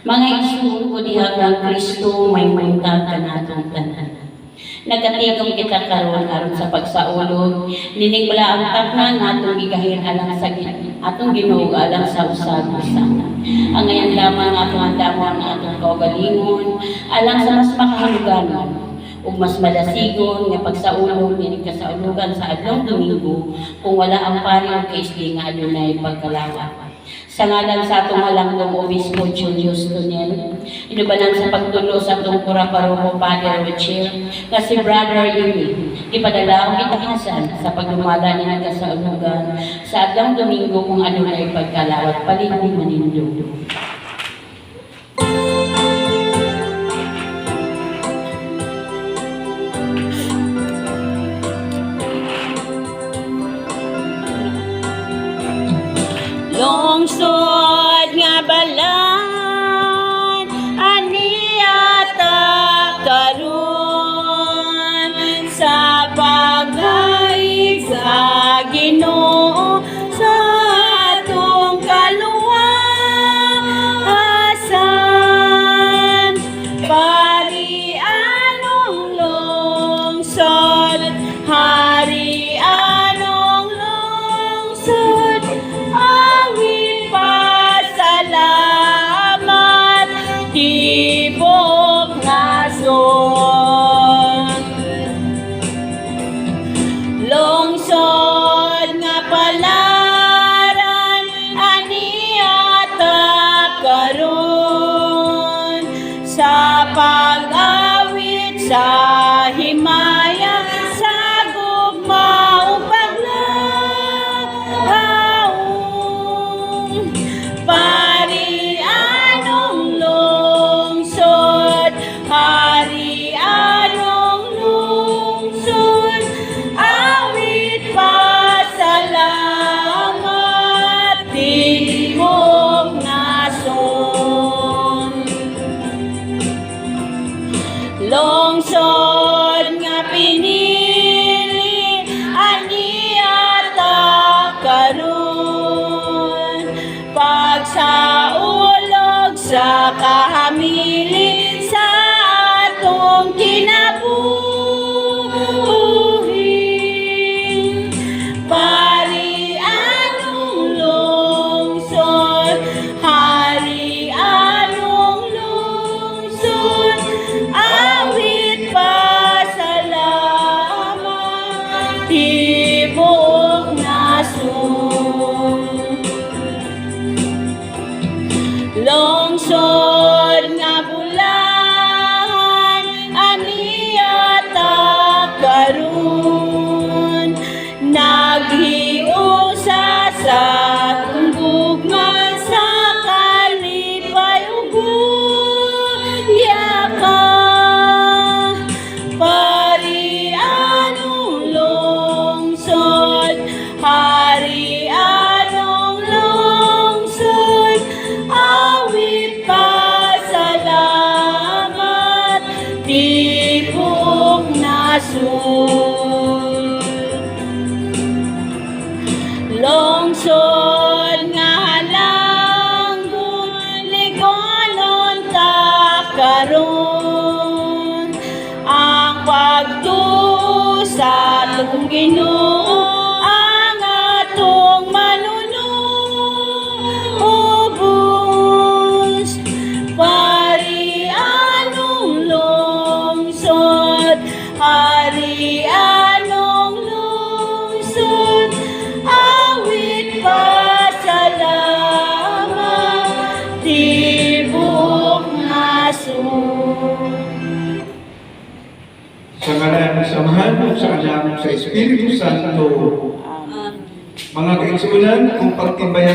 Mga igsoon ko diha kang Kristo may muntag kanatong tanan. Nagatigom kita karon aron sa pagsaulog, nining wala ang takna nga atong gigahin alang sa atong Ginoo alang sa usab-usa. Ang ngayon lamang atong andamon ang atong kaugalingon alang sa mas makahaluganon ug mas madasigon nga pagsaulog nining kasaulugan sa adlong Domingo kung wala ang pari ug kaisdi nga adunay pagkalawat. Sa ngalan sa atong halanggong Obispo Julius Tonel, inubanan sa pagtulo sa atong pura-paroho Father Richard, na si Brother Yumi, ipadala o kitakasan sa pagdumala niya kasaulugan sa adlang Domingo kung adunay pagkalawat palihog manindog. Lungsod nga balan aniata karon sa paghaig sa Ginoo sa atong kaluwasan. Pari anong lungsod, hari anong lungsod, salamat tibok nason. Lungsod nga palaran aniata karon sa pag-awit sa himaya sa gugma ug paglaom. Pari anong lungsod, hari anong lungsod, awit pasalamat tibok nason. Lungsod nga pinili aniata karon pagsaulog sa kahamili sa atong kinabuhi. Pari anong lungsod, hari anong lungsod, awit pasalamat tibok nason. Lungsod nga bulan aniata karon naghiusa sa tunggugma sa kalipay ug yaka. Pari anong lungsod, hari anong lungsod, awit pasalamat tibok nason. Lungsod nga halanggon ligonon ta karon ang pagtuo sa atong Ginoo ang atong manunubos. Pari anong lungsod, hari anong lungsod, awit pasalamat tibok nason. Sa ngalan ng Samahan at sa anak sa Espiritu Santo, mga kaigsunan, kung pagtibayan